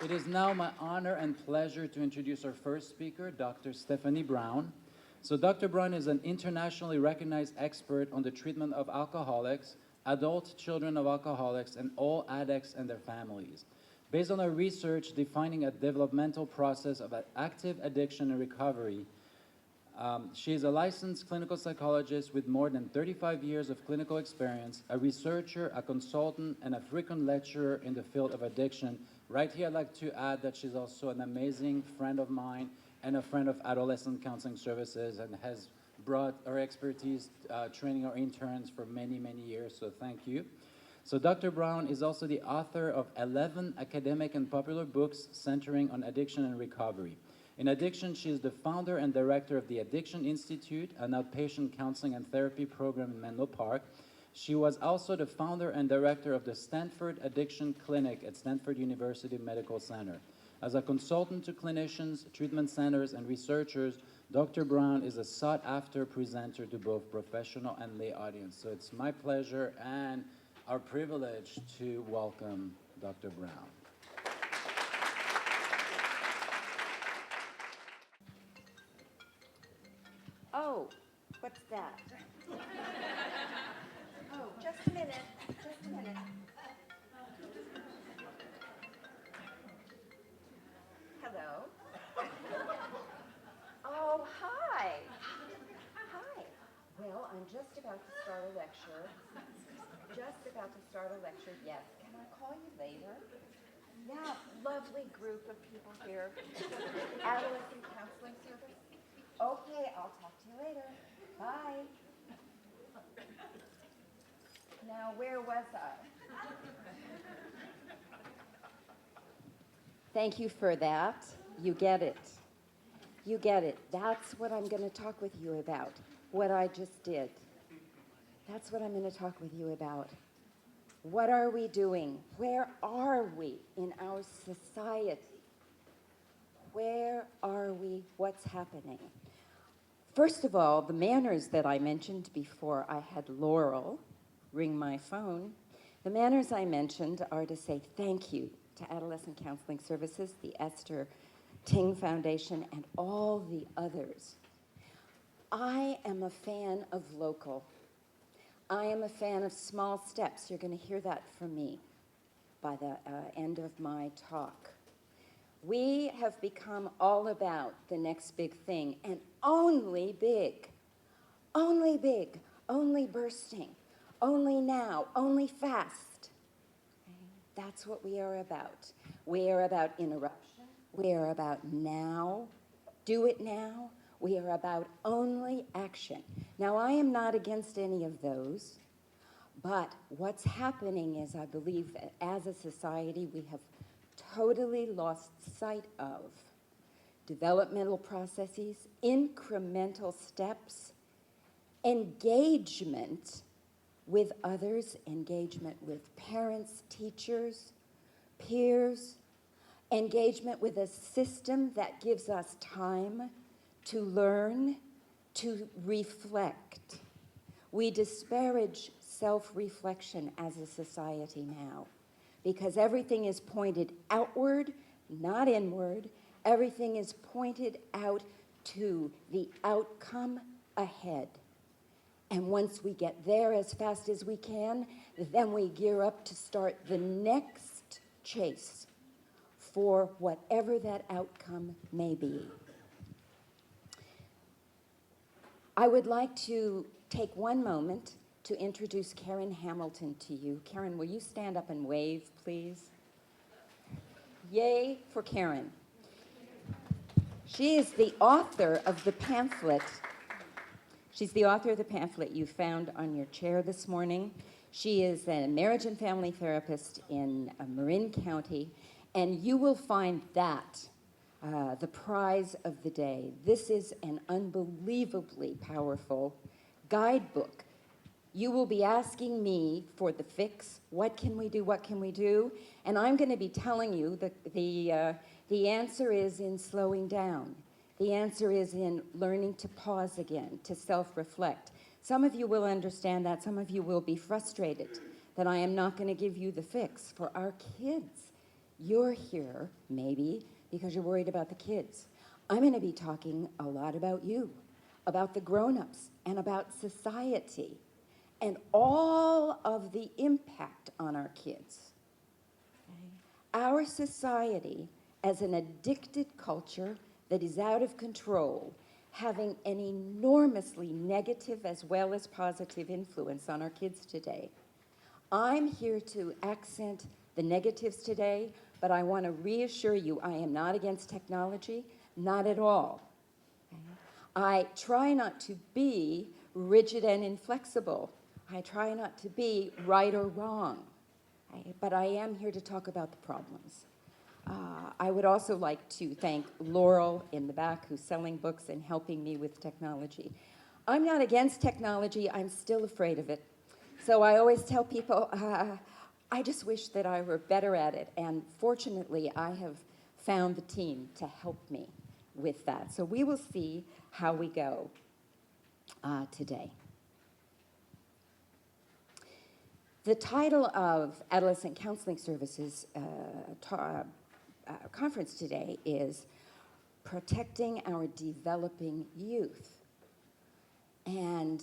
It is now my honor and pleasure to introduce our first speaker, Dr. Stephanie Brown. So Dr. Brown is an internationally recognized expert on the treatment of alcoholics, adult children of alcoholics, and all addicts and their families. Based on her research defining a developmental process of active addiction and recovery, she is a licensed clinical psychologist with more than 35 years of clinical experience, a researcher, a consultant, and a frequent lecturer in the field of addiction. Right here, I'd like to add that she's also an amazing friend of mine and a friend of Adolescent Counseling Services, and has brought her expertise training our interns for many, many years, so thank you. So Dr. Brown is also the author of 11 academic and popular books centering on addiction and recovery. In addiction, she is the founder and director of the Addiction Institute, an outpatient counseling and therapy program in Menlo Park. She was also the founder and director of the Stanford Addiction Clinic at Stanford University Medical Center. As a consultant to clinicians, treatment centers, and researchers, Dr. Brown is a sought-after presenter to both professional and lay audience. So it's my pleasure and our privilege to welcome Dr. Brown. Oh, what's that? Oh, just a minute. Just a minute. Hello. Oh, hi. Hi. Well, I'm just about to start a lecture. Yes. Can I call you later? Yeah, lovely group of people here. Adolescent Counseling Service. Okay, I'll talk to you later. Bye. Now, where was I? Thank you for that. You get it. You get it. That's what I'm going to talk with you about, what I just did. That's what I'm going to talk with you about. What are we doing? Where are we in our society? Where are we? What's happening? First of all, the manners that I mentioned before I had Laurel ring my phone, the manners I mentioned are to say thank you to Adolescent Counseling Services, the Esther Ting Foundation, and all the others. I am a fan of local. I am a fan of small steps. You're going to hear that from me by the end of my talk. We have become all about the next big thing, and only big, only bursting, only now, only fast. Okay? That's what we are about. We are about interruption. We are about now. Do it now. We are about only action. Now, I am not against any of those, but what's happening is, I believe that as a society, we have totally lost sight of developmental processes, incremental steps, engagement with others, engagement with parents, teachers, peers, engagement with a system that gives us time to learn, to reflect. We disparage self-reflection as a society now because everything is pointed outward, not inward. Everything is pointed out to the outcome ahead. And once we get there as fast as we can, then we gear up to start the next chase for whatever that outcome may be. I would like to take one moment to introduce Karen Hamilton to you. Karen, will you stand up and wave, please? Yay for Karen. She is the author of the pamphlet. She's the author of the pamphlet you found on your chair this morning. She is a marriage and family therapist in Marin County, and you will find that the prize of the day. This is an unbelievably powerful guidebook. You will be asking me for the fix. What can we do? What can we do? And I'm going to be telling you that the answer is in slowing down. The answer is in learning to pause again, to self-reflect. Some of you will understand that. Some of you will be frustrated that I am not going to give you the fix. For our kids, You're here, maybe, because you're worried about the kids. I'm going to be talking a lot about you, about the grown-ups, and about society, and all of the impact on our kids. Okay? Our society, as an addicted culture that is out of control, having an enormously negative as well as positive influence on our kids today. I'm here to accent the negatives today, but I want to reassure you I am not against technology, not at all. Okay? I try not to be rigid and inflexible. I try not to be right or wrong, okay? But I am here to talk about the problems. I would also like to thank Laurel in the back, who's selling books and helping me with technology. I'm not against technology, I'm still afraid of it. So I always tell people, I just wish that I were better at it. And fortunately, I have found the team to help me with that. So we will see how we go today. The title of Adolescent Counseling Services conference today is Protecting Our Developing Youth. And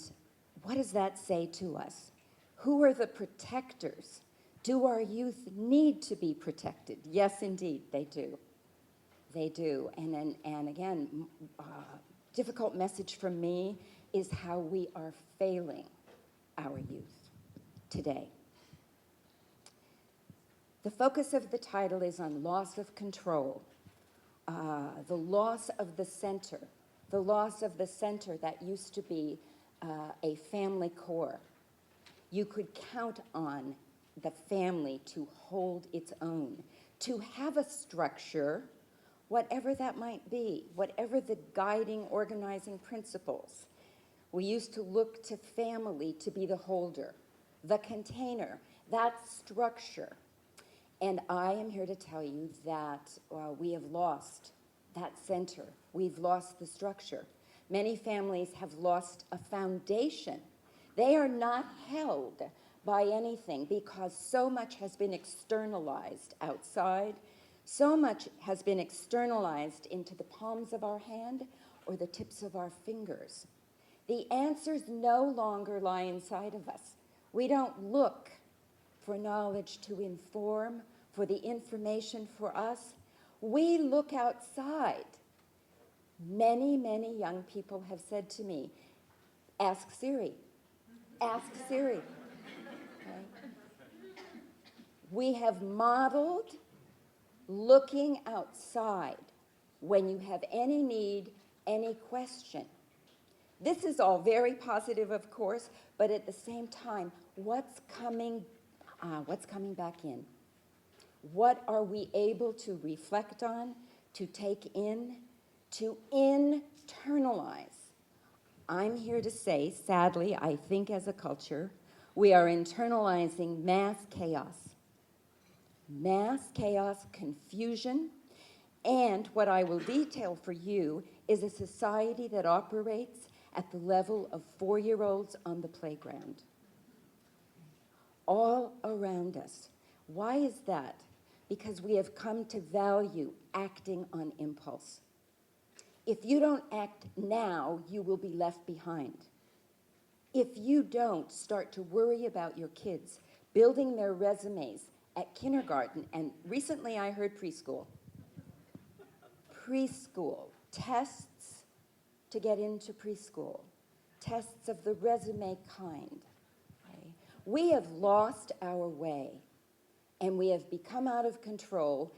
what does that say to us? Who are the protectors? Do our youth need to be protected? Yes, indeed, they do. They do. And again, difficult message from me is how we are failing our youth today. The focus of the title is on loss of control, the loss of the center that used to be a family core. You could count on the family to hold its own, to have a structure, whatever that might be, whatever the guiding, organizing principles. We used to look to family to be the holder, the container, that structure. And I am here to tell you that we have lost that center. We've lost the structure. Many families have lost a foundation. They are not held by anything because so much has been externalized outside. So much has been externalized into the palms of our hand or the tips of our fingers. The answers no longer lie inside of us. We don't look for knowledge to inform, for the information for us. We look outside. Many, many young people have said to me, ask Siri. Ask Siri. Okay? We have modeled looking outside when you have any need, any question. This is all very positive, of course, but at the same time, what's coming back in? What are we able to reflect on, to take in, to internalize? I'm here to say, sadly, I think as a culture, we are internalizing mass chaos, confusion, and what I will detail for you is a society that operates at the level of 4-year-olds on the playground. All around us. Why is that? Because we have come to value acting on impulse. If you don't act now, you will be left behind. If you don't start to worry about your kids, building their resumes at kindergarten, and recently I heard preschool. Preschool, tests to get into preschool, tests of the resume kind. Okay? We have lost our way, and we have become out of control,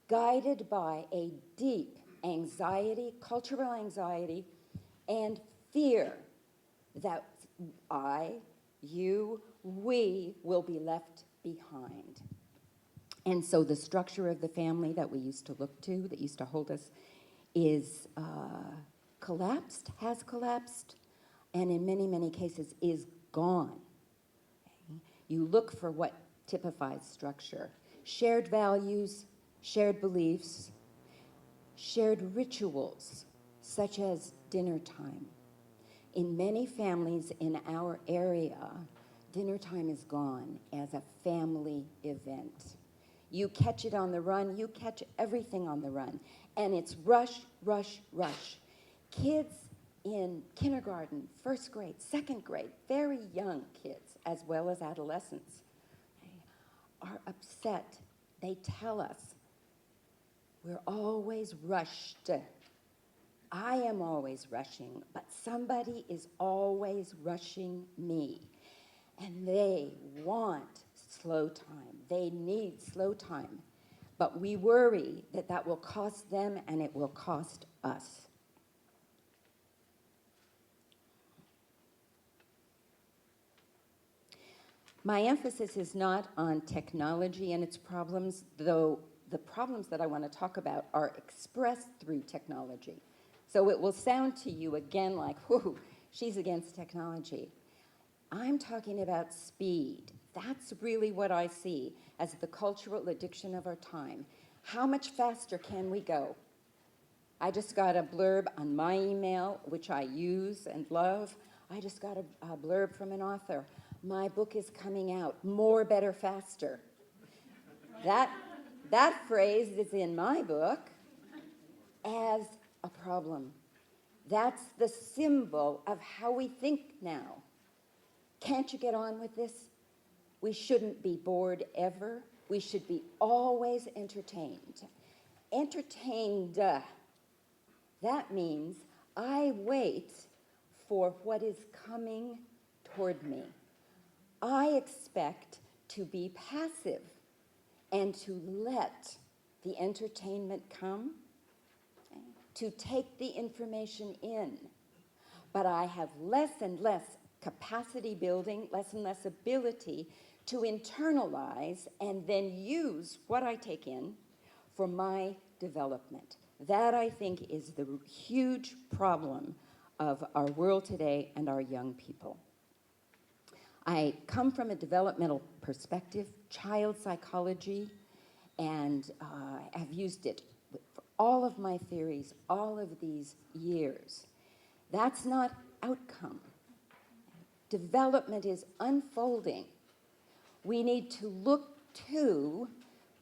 guided by a deep anxiety, cultural anxiety, and fear that we will be left behind. And so the structure of the family that we used to look to, that used to hold us, is collapsed, has collapsed, and in many, many cases is gone. Okay? You look for what typifies structure. Shared values, shared beliefs, shared rituals, such as dinner time. In many families in our area, dinner time is gone as a family event. You catch it on the run, you catch everything on the run. And it's rush, rush, rush. Kids in kindergarten, first grade, second grade, very young kids, as well as adolescents, are upset. They tell us, we're always rushed. I am always rushing, but somebody is always rushing me. And they want slow time. They need slow time. But we worry that that will cost them and it will cost us. My emphasis is not on technology and its problems, though the problems that I want to talk about are expressed through technology. So it will sound to you again like, whoo, she's against technology. I'm talking about speed. That's really what I see as the cultural addiction of our time. How much faster can we go? I just got a blurb on my email, which I use and love. I just got a blurb from an author. My book is coming out, more, better, faster. That phrase is in my book as a problem. That's the symbol of how we think now. Can't you get on with this? We shouldn't be bored ever. We should be always entertained. Entertained, that means I wait for what is coming toward me. I expect to be passive and to let the entertainment come, okay, to take the information in. But I have less and less capacity building, less and less ability to internalize and then use what I take in for my development. That, I think, is the huge problem of our world today and our young people. I come from a developmental perspective, child psychology, and have used it for all of my theories, all of these years. That's not outcome. Development is unfolding. We need to look to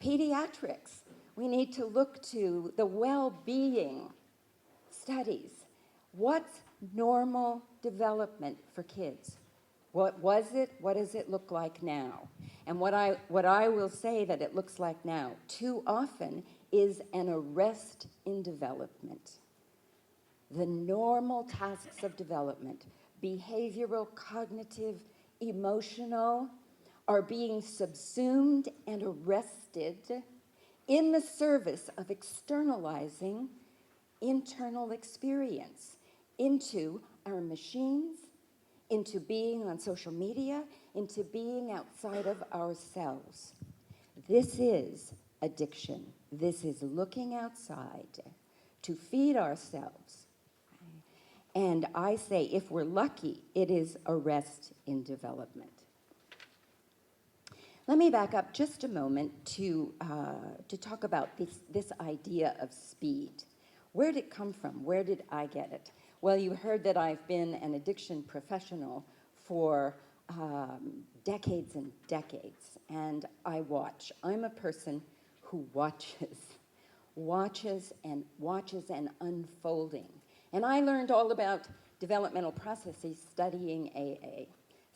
pediatrics. We need to look to the well-being studies. What's normal development for kids? What was it? What does it look like now? And what I will say that it looks like now, too often, is an arrest in development. The normal tasks of development, behavioral, cognitive, emotional, are being subsumed and arrested in the service of externalizing internal experience into our machines, into being on social media, into being outside of ourselves. This is addiction. This is looking outside to feed ourselves. And I say, if we're lucky, it is arrest in development. Let me back up just a moment to talk about this idea of speed. Where did it come from? Where did I get it? Well, you heard that I've been an addiction professional for decades and decades, and I watch. I'm a person who watches and unfolding. And I learned all about developmental processes studying AA,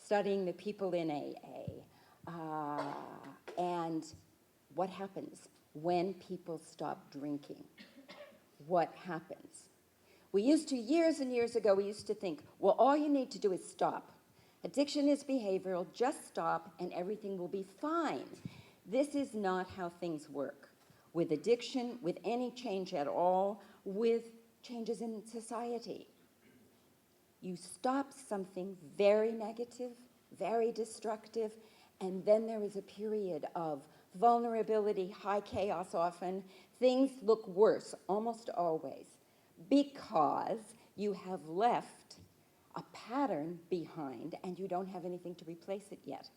studying the people in AA, and what happens when people stop drinking. What happens? We used to, years and years ago, we used to think, well, all you need to do is stop. Addiction is behavioral, just stop and everything will be fine. This is not how things work. With addiction, with any change at all, with changes in society. You stop something very negative, very destructive, and then there is a period of vulnerability, high chaos often. Things look worse, almost always, because you have left a pattern behind and you don't have anything to replace it yet.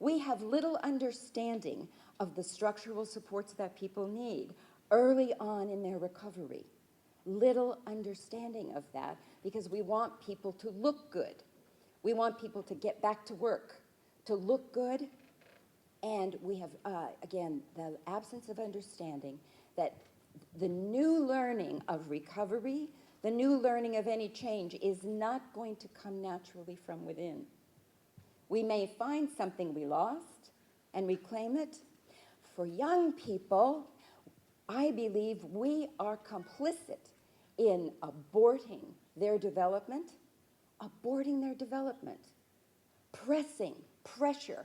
We have little understanding of the structural supports that people need early on in their recovery. Little understanding of that because we want people to look good. We want people to get back to work, to look good, And we have, again, the absence of understanding that the new learning of recovery, the new learning of any change is not going to come naturally from within. We may find something we lost and reclaim it. For young people, I believe we are complicit in aborting their development, pressing, pressure,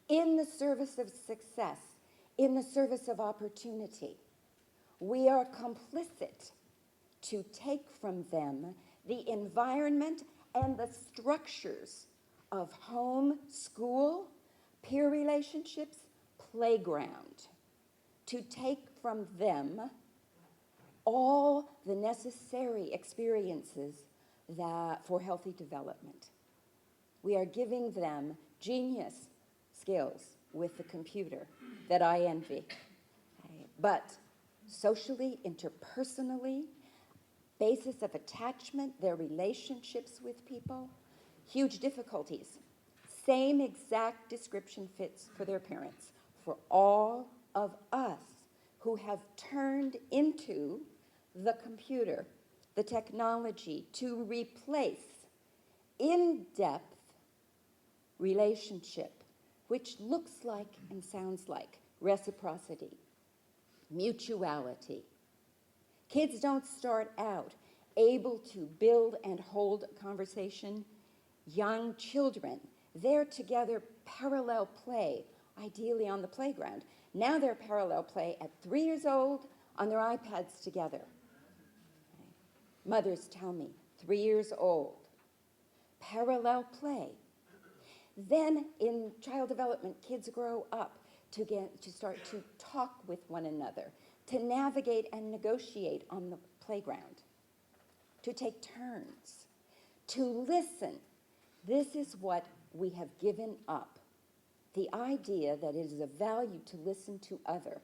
in the service of success, in the service of opportunity. We are complicit to take from them the environment and the structures of home, school, peer relationships, playground, to take from them all the necessary experiences for healthy development. We are giving them genius skills with the computer that I envy. But socially, interpersonally, basis of attachment, their relationships with people, huge difficulties. Same exact description fits for their parents, for all of us who have turned into the computer, the technology, to replace in-depth relationship, which looks like and sounds like reciprocity, mutuality. Kids don't start out able to build and hold a conversation. Young children, they're together parallel play, ideally on the playground. Now they're parallel play at 3 years old on their iPads together. Mothers tell me, 3 years old. Parallel play. Then in child development, kids grow up to start to talk with one another, to navigate and negotiate on the playground, to take turns, to listen. This is what we have given up, the idea that it is of value to listen to other.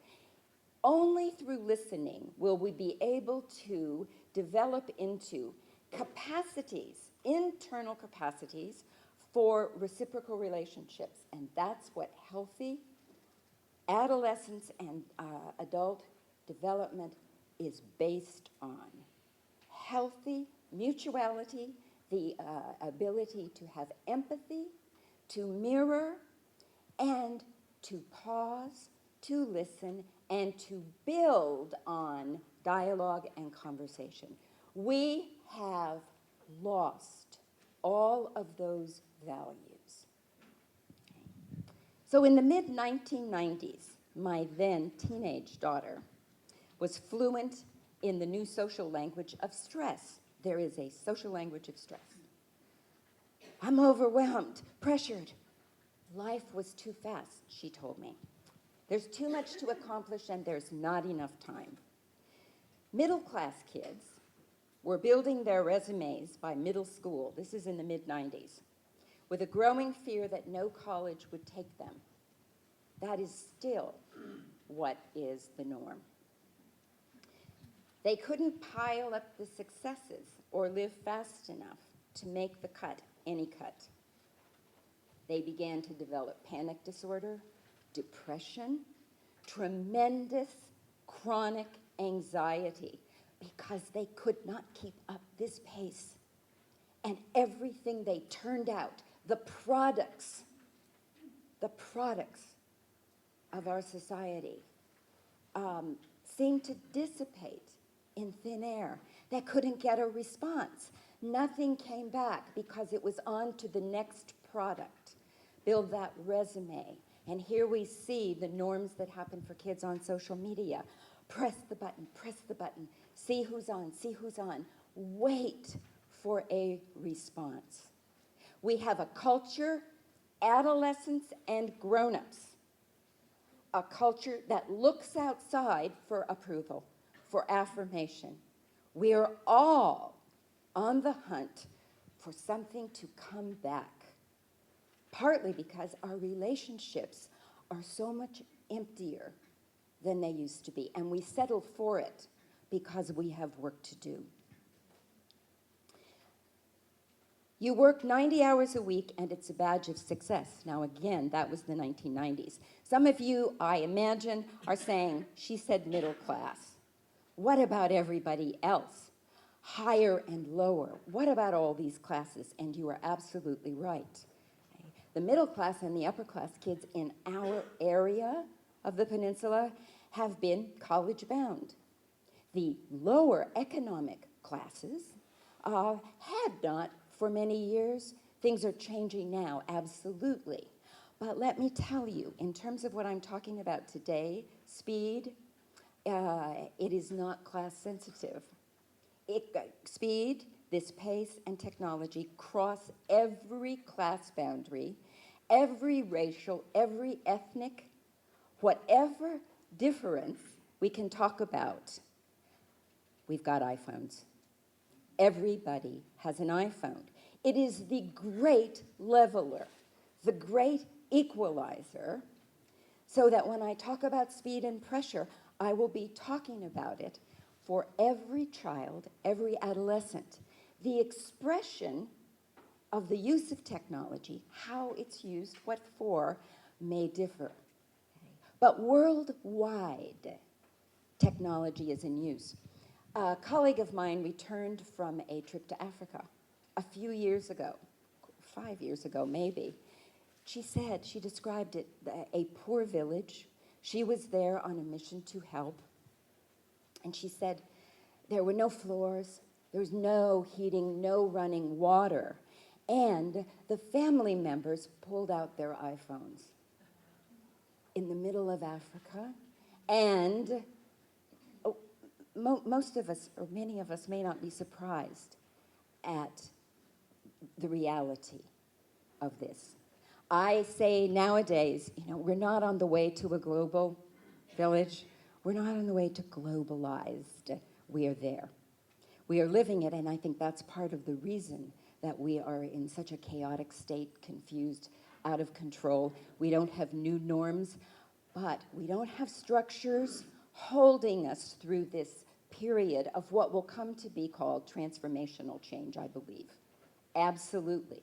Only through listening will we be able to develop into capacities, internal capacities, for reciprocal relationships. And that's what healthy adolescence and adult development is based on. Healthy mutuality, the ability to have empathy, to mirror, and to pause, to listen, and to build on dialogue and conversation. We have lost all of those values. So in the mid-1990s, my then teenage daughter was fluent in the new social language of stress. There is a social language of stress. I'm overwhelmed, pressured. Life was too fast, she told me. There's too much to accomplish and there's not enough time. Middle-class kids were building their resumes by middle school, this is in the mid-90s, with a growing fear that no college would take them. That is still what is the norm. They couldn't pile up the successes or live fast enough to make the cut, any cut. They began to develop panic disorder, depression, tremendous chronic anxiety, because they could not keep up this pace. And everything they turned out, the products of our society, seemed to dissipate in thin air. They couldn't get a response. Nothing came back because it was on to the next product. Build that resume. And here we see the norms that happen for kids on social media. Press the button, see who's on, wait for a response. We have a culture, adolescents and grown-ups, a culture that looks outside for approval, for affirmation. We are all on the hunt for something to come back, partly because our relationships are so much emptier than they used to be, and we settle for it because we have work to do. You work 90 hours a week and it's a badge of success. Now again, that was the 1990s. Some of you, I imagine, are saying, she said middle class. What about everybody else? Higher and lower. What about all these classes? And you are absolutely right. The middle class and the upper class kids in our area of the peninsula have been college bound. The lower economic classes had not for many years. Things are changing now, absolutely. But let me tell you, in terms of what I'm talking about today, speed, it is not class sensitive. Speed, this pace, and technology cross every class boundary, every racial, every ethnic, whatever difference we can talk about. We've got iPhones. Everybody has an iPhone. It is the great leveler, the great equalizer, so that when I talk about speed and pressure, I will be talking about it for every child, every adolescent. The expression of the use of technology, how it's used, what for, may differ. But worldwide, technology is in use. A colleague of mine returned from a trip to Africa a few years ago, 5 years ago maybe. She said, she described it, a poor village. She was there on a mission to help. And she said there were no floors, there was no heating, no running water. And the family members pulled out their iPhones in the middle of Africa. And most of us, or many of us, may not be surprised at the reality of this. I say nowadays, we're not on the way to a global village. We're not on the way to globalized. We are there. We are living it, and I think that's part of the reason that we are in such a chaotic state, confused, out of control. We don't have new norms, but we don't have structures holding us through this period of what will come to be called transformational change, I believe. Absolutely.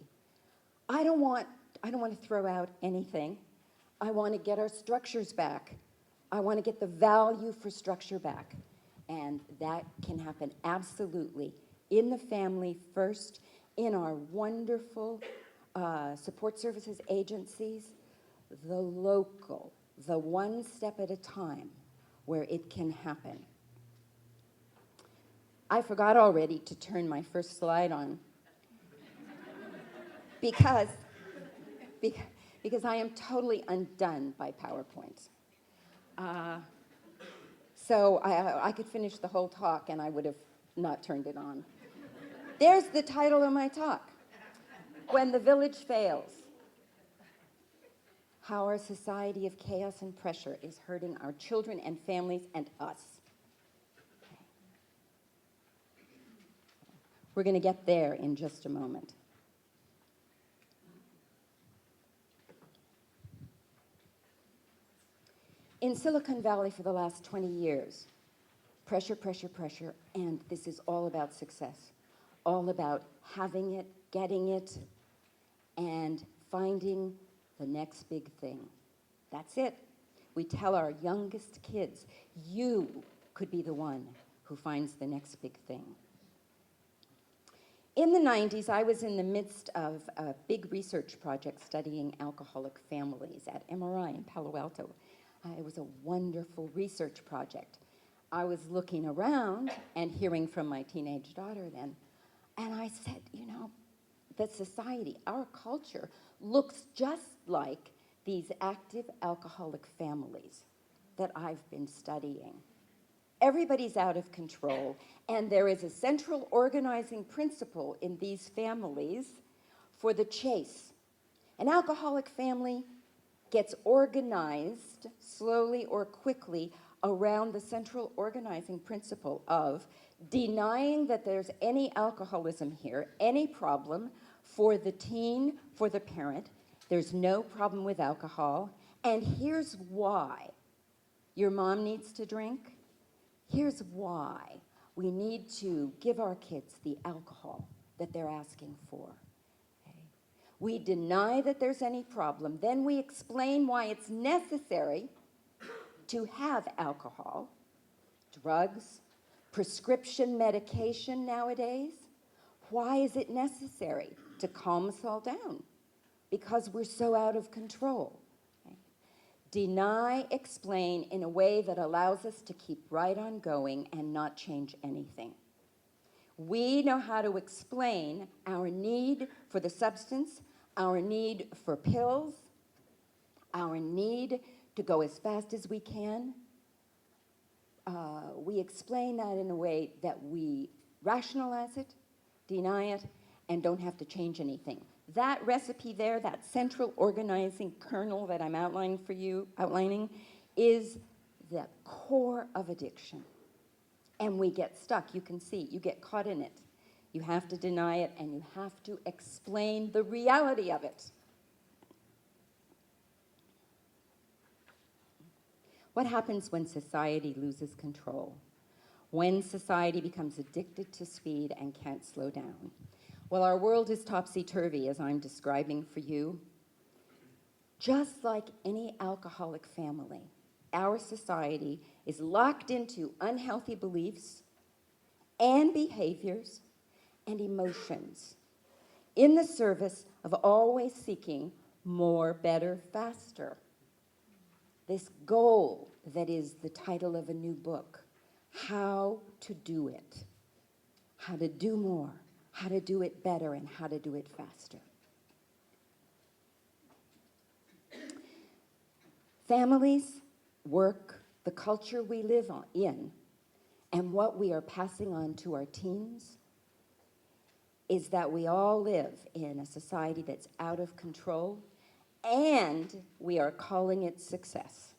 I don't want to throw out anything. I want to get our structures back. I want to get the value for structure back. And that can happen absolutely in the family first, in our wonderful support services agencies, the local, the one step at a time where it can happen. I forgot already to turn my first slide on because I am totally undone by PowerPoint. So I could finish the whole talk and I would have not turned it on. There's the title of my talk, When the Village Fails. How our society of chaos and pressure is hurting our children and families and us. We're going to get there in just a moment. In Silicon Valley for the last 20 years, pressure, pressure, pressure, and this is all about success, all about having it, getting it, and finding the next big thing. That's it. We tell our youngest kids, you could be the one who finds the next big thing. In the 90s, I was in the midst of a big research project studying alcoholic families at MRI in Palo Alto. It was a wonderful research project. I was looking around and hearing from my teenage daughter then, and I said, the society, our culture, looks just like these active alcoholic families that I've been studying. Everybody's out of control, and there is a central organizing principle in these families for the chase. An alcoholic family gets organized slowly or quickly around the central organizing principle of denying that there's any alcoholism here, any problem for the teen, for the parent. There's no problem with alcohol, and here's why. Your mom needs to drink. Here's why we need to give our kids the alcohol that they're asking for. We deny that there's any problem. Then we explain why it's necessary to have alcohol, drugs, prescription medication nowadays. Why is it necessary? To calm us all down. Because we're so out of control. Okay? Deny, explain in a way that allows us to keep right on going and not change anything. We know how to explain our need for the substance, our need for pills, our need to go as fast as we can. We explain that in a way that we rationalize it, deny it, and don't have to change anything. That recipe there, that central organizing kernel that I'm outlining for you, is the core of addiction. And we get stuck. You can see, you get caught in it. You have to deny it, and you have to explain the reality of it. What happens when society loses control? When society becomes addicted to speed and can't slow down? Well, our world is topsy-turvy, as I'm describing for you. Just like any alcoholic family, our society is locked into unhealthy beliefs and behaviors and emotions in the service of always seeking more, better, faster. This goal that is the title of a new book, How to Do It, how to do more, how to do it better, and how to do it faster. Families, work, the culture we live in, and what we are passing on to our teens is that we all live in a society that's out of control, and we are calling it success.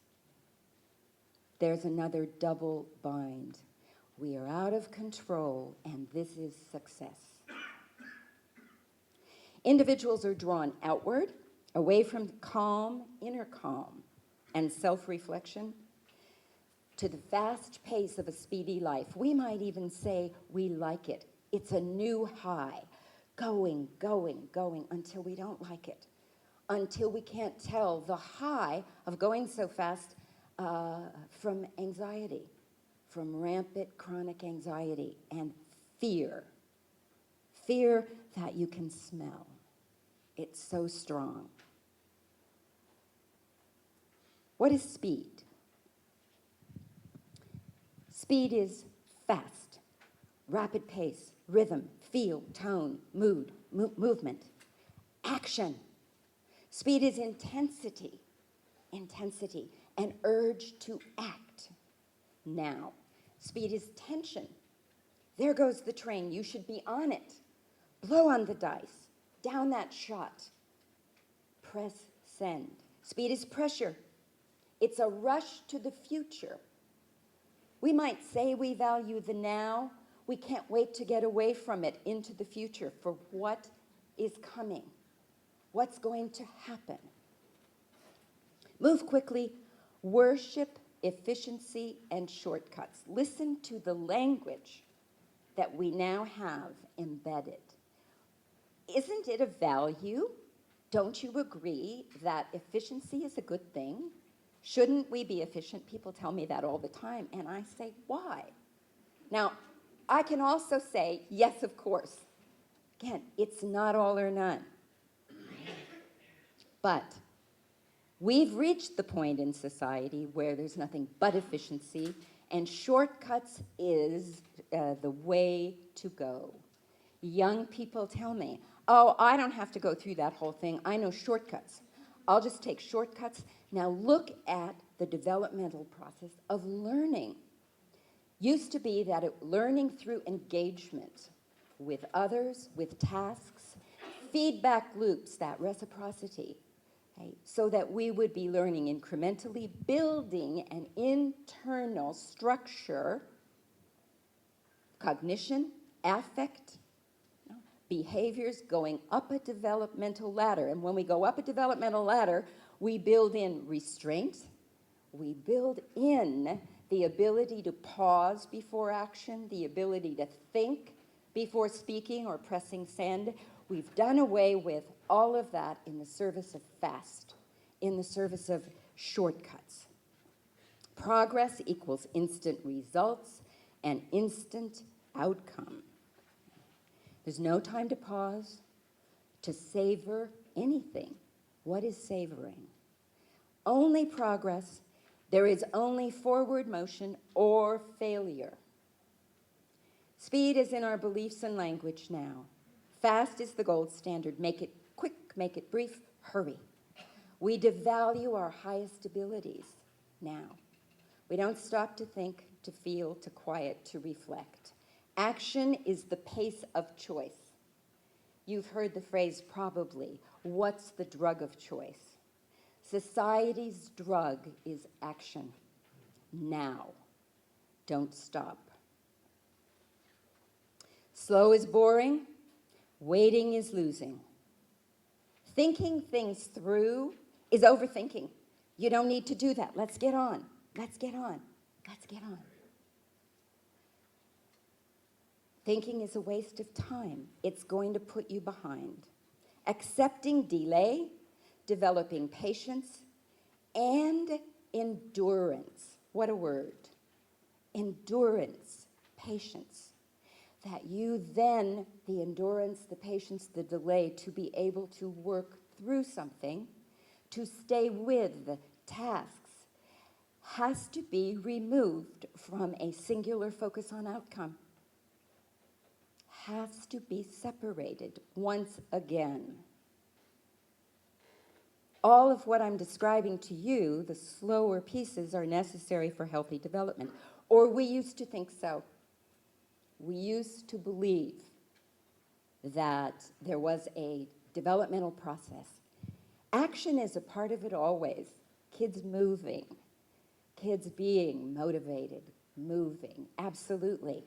There's another double bind. We are out of control, and this is success. Individuals are drawn outward, away from calm, inner calm, and self-reflection, to the fast pace of a speedy life. We might even say we like it. It's a new high, going, until we don't like it, until we can't tell the high of going so fast from anxiety, from rampant chronic anxiety and fear. Fear that you can smell. It's so strong. What is speed? Speed is fast, rapid pace, rhythm, feel, tone, mood, movement, action. Speed is intensity, an urge to act now. Speed is tension. There goes the train. You should be on it. Blow on the dice. Down that shot. Press send. Speed is pressure. It's a rush to the future. We might say we value the now. We can't wait to get away from it into the future for what is coming, what's going to happen. Move quickly, worship efficiency and shortcuts. Listen to the language that we now have embedded. Isn't it a value? Don't you agree that efficiency is a good thing? Shouldn't we be efficient? People tell me that all the time, and I say, why? Now, I can also say, yes, of course. Again, it's not all or none. But we've reached the point in society where there's nothing but efficiency, and shortcuts is the way to go. Young people tell me, oh, I don't have to go through that whole thing. I know shortcuts. I'll just take shortcuts. Now look at the developmental process of learning. Used to be that learning through engagement with others, with tasks, feedback loops, that reciprocity, okay, so that we would be learning incrementally, building an internal structure, cognition, affect, behaviors, going up a developmental ladder. And when we go up a developmental ladder, we build in restraint, we build in the ability to pause before action, the ability to think before speaking or pressing send. We've done away with All of that in the service of fast, in the service of shortcuts. Progress equals instant results and instant outcome. There's no time to pause, to savor anything. What is savoring? Only progress. There is only forward motion or failure. Speed is in our beliefs and language now. Fast is the gold standard. Make it quick, make it brief, hurry. We devalue our highest abilities now. We don't stop to think, to feel, to quiet, to reflect. Action is the pace of choice. You've heard the phrase probably, what's the drug of choice? Society's drug is action. Now. Don't stop. Slow is boring. Waiting is losing. Thinking things through is overthinking. You don't need to do that. Let's get on. Let's get on. Let's get on. Thinking is a waste of time. It's going to put you behind. Accepting delay, developing patience, and endurance. What a word. Endurance, patience. That you then, the endurance, the patience, the delay, to be able to work through something, to stay with the tasks, has to be removed from a singular focus on outcome. Has to be separated once again. All of what I'm describing to you, the slower pieces, are necessary for healthy development. Or we used to think so. We used to believe that there was a developmental process. Action is a part of it always. Kids moving, kids being motivated, moving, absolutely.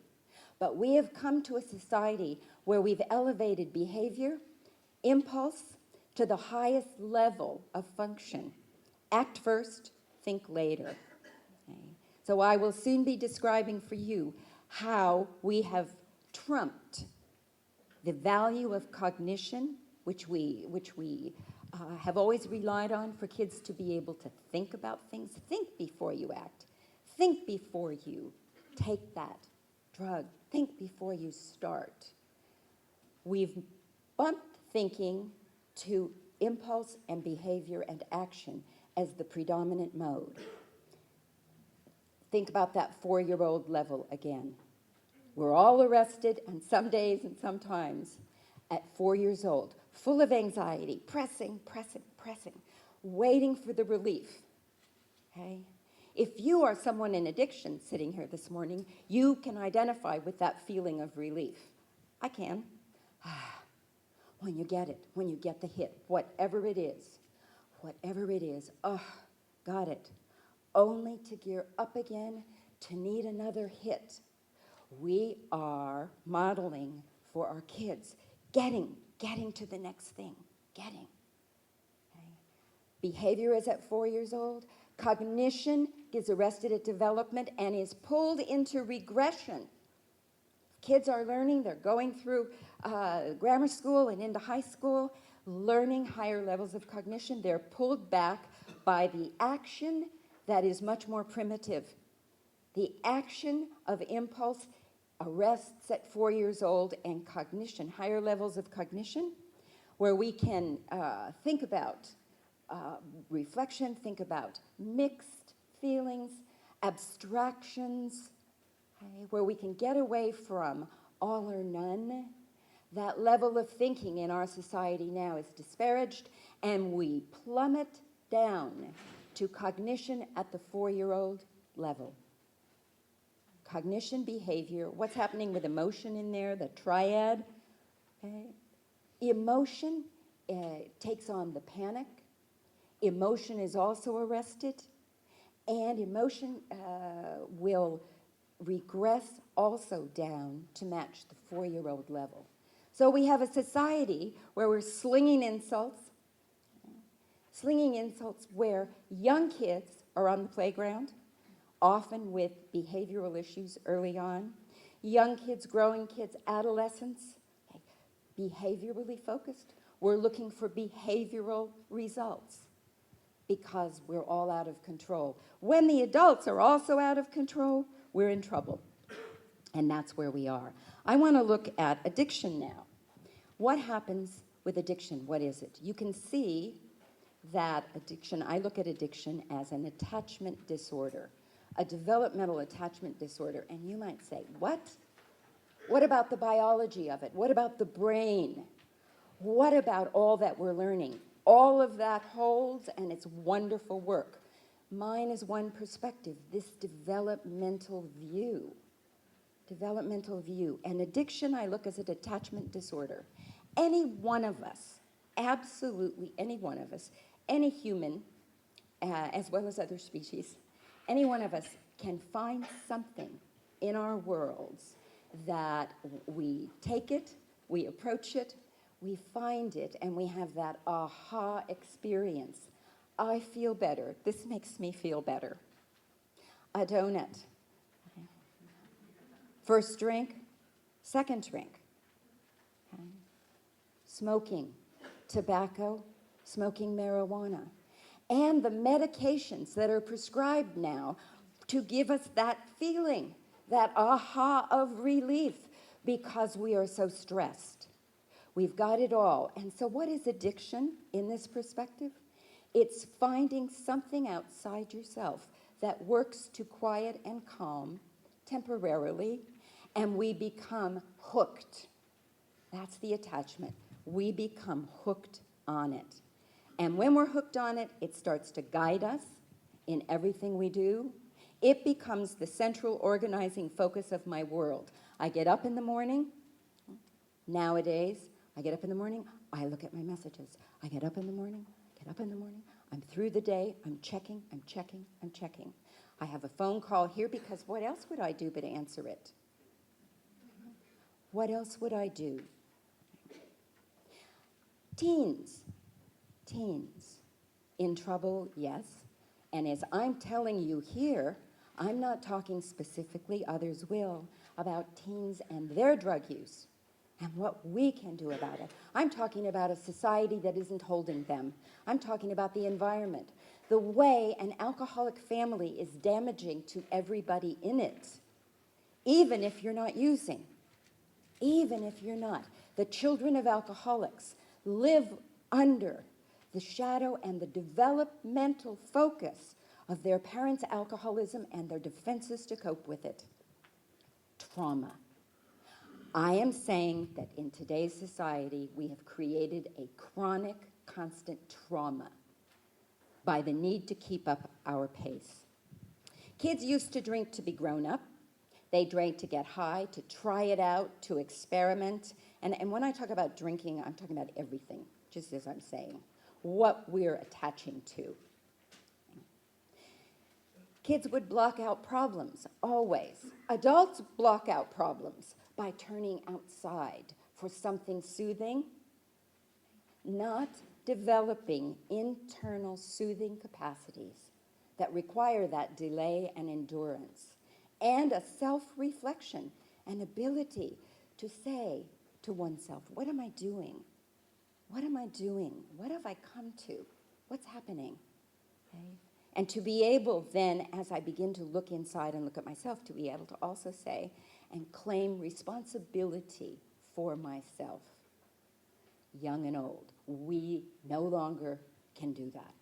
But we have come to a society where we've elevated behavior, impulse, to the highest level of function. Act first, think later. Okay? So I will soon be describing for you how we have trumped the value of cognition, which we have always relied on for kids to be able to think about things. Think before you act. Think before you take that drug. Think before you start. We've bumped thinking to impulse and behavior and action as the predominant mode. Think about that 4-year-old level again. We're all arrested, and some days and sometimes at 4 years old, full of anxiety, pressing, waiting for the relief. Okay? If you are someone in addiction sitting here this morning, you can identify with that feeling of relief. I can. When you get it, when you get the hit, whatever it is, oh, got it. Only to gear up again, to need another hit. We are modeling for our kids, getting to the next thing, getting. Okay? Behavior is at 4 years old. Cognition gets arrested at development and is pulled into regression. Kids are learning, they're going through grammar school and into high school, learning higher levels of cognition. They're pulled back by the action that is much more primitive. The action of impulse arrests at 4 years old, and cognition, higher levels of cognition, where we can think about reflection, think about mixed feelings, abstractions, okay, where we can get away from all or none. That level of thinking in our society now is disparaged, and we plummet down to cognition at the 4-year-old level. Cognition, behavior, what's happening with emotion in there, the triad. Okay? Emotion takes on the panic. Emotion is also arrested. And emotion will regress also down to match the 4-year-old level. So we have a society where we're slinging insults where young kids are on the playground, often with behavioral issues early on. Young kids, growing kids, adolescents, okay, behaviorally focused, We're looking for behavioral results because we're all out of control. When the adults are also out of control, we're in trouble. And that's where we are. I want to look at addiction now. What happens with addiction? What is it? You can see that addiction, I look at addiction as an attachment disorder, a developmental attachment disorder. And you might say, what? What about the biology of it? What about the brain? What about all that we're learning? All of that holds, and it's wonderful work. Mine is one perspective, this developmental view. Developmental view. And addiction, I look as an attachment disorder. Any one of us, absolutely any one of us, any human, as well as other species, any one of us can find something in our worlds that we take it, we approach it, we find it, and we have that aha experience. I feel better. This makes me feel better. A donut. First drink, second drink. Okay. Smoking, tobacco, smoking marijuana. And the medications that are prescribed now to give us that feeling, that aha of relief, because we are so stressed. We've got it all. And so what is addiction in this perspective? It's finding something outside yourself that works to quiet and calm temporarily, and we become hooked. That's the attachment. We become hooked on it. And when we're hooked on it, it starts to guide us in everything we do. It becomes the central organizing focus of my world. I get up in the morning. Nowadays, I get up in the morning, I look at my messages. I get up in the morning, I'm through the day, I'm checking. I have a phone call here because what else would I do but answer it? What else would I do? Teens. In trouble, yes. And as I'm telling you here, I'm not talking specifically, others will, about teens and their drug use and what we can do about it. I'm talking about a society that isn't holding them. I'm talking about the environment. The way an alcoholic family is damaging to everybody in it, even if you're not using. Even if you're not. The children of alcoholics live under the shadow and the developmental focus of their parents' alcoholism and their defenses to cope with it. Trauma. I am saying that in today's society, we have created a chronic, constant trauma by the need to keep up our pace. Kids used to drink to be grown up. They drank to get high, to try it out, to experiment. And when I talk about drinking, I'm talking about everything, just as I'm saying, what we're attaching to. Kids would block out problems, always. Adults block out problems by turning outside for something soothing, not developing internal soothing capacities that require that delay and endurance, and a self-reflection, an ability to say to oneself, what am I doing? What am I doing? What have I come to? What's happening? Okay? And to be able then, as I begin to look inside and look at myself, to be able to also say and claim responsibility for myself. Young and old, we no longer can do that.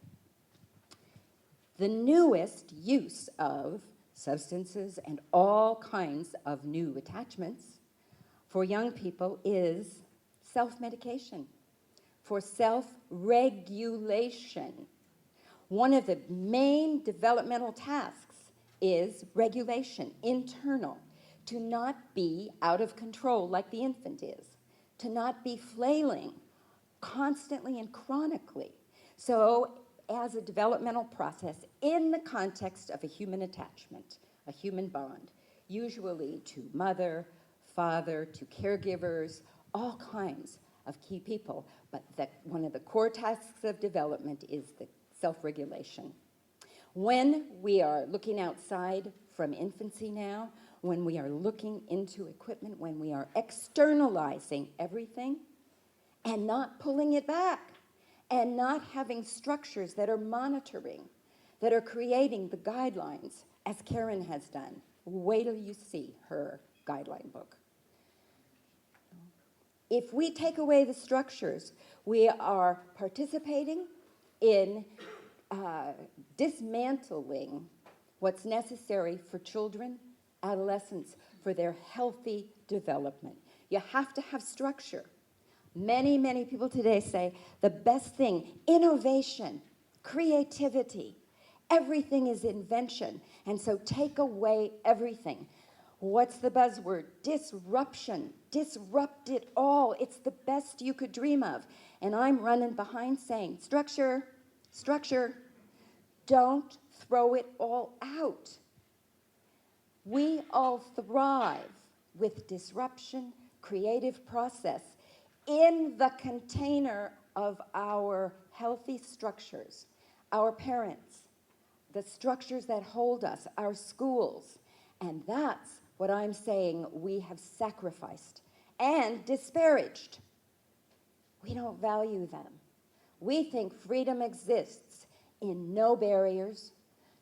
The newest use of substances and all kinds of new attachments for young people is self-medication, for self-regulation. One of the main developmental tasks is regulation, internal, to not be out of control like the infant is, to not be flailing constantly and chronically. So as a developmental process in the context of a human attachment, a human bond, usually to mother, father, to caregivers, all kinds of key people. But one of the core tasks of development is the self-regulation. When we are looking outside from infancy now, when we are looking into equipment, when we are externalizing everything, and not pulling it back and not having structures that are monitoring, that are creating the guidelines, as Karen has done. Wait till you see her guideline book. If we take away the structures, we are participating in dismantling what's necessary for children, adolescents, for their healthy development. You have to have structure. Many, many people today say the best thing, innovation, creativity, everything is invention. And so take away everything. What's the buzzword? Disruption. Disrupt it all. It's the best you could dream of. And I'm running behind saying, structure, structure. Don't throw it all out. We all thrive with disruption, creative process in the container of our healthy structures, our parents, the structures that hold us, our schools. And that's what I'm saying we have sacrificed and disparaged. We don't value them. We think freedom exists in no barriers,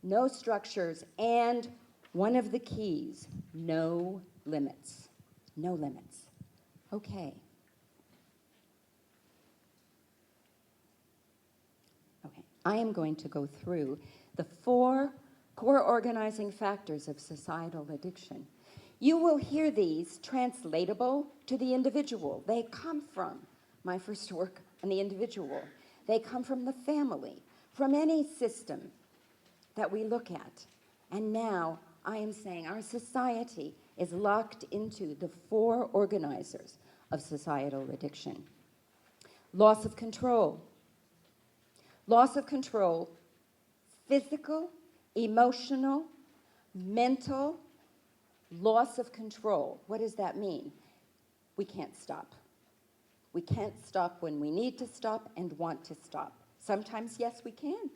no structures, and one of the keys, no limits. No limits. Okay. Okay. I am going to go through the 4 core organizing factors of societal addiction. You will hear these translatable to the individual. They come from my first work on the individual. They come from the family, from any system that we look at. And now I am saying our society is locked into the 4 organizers of societal addiction. Loss of control. Loss of control, physical, emotional, mental, loss of control. What does that mean? We can't stop. We can't stop when we need to stop and want to stop. Sometimes, yes, we can.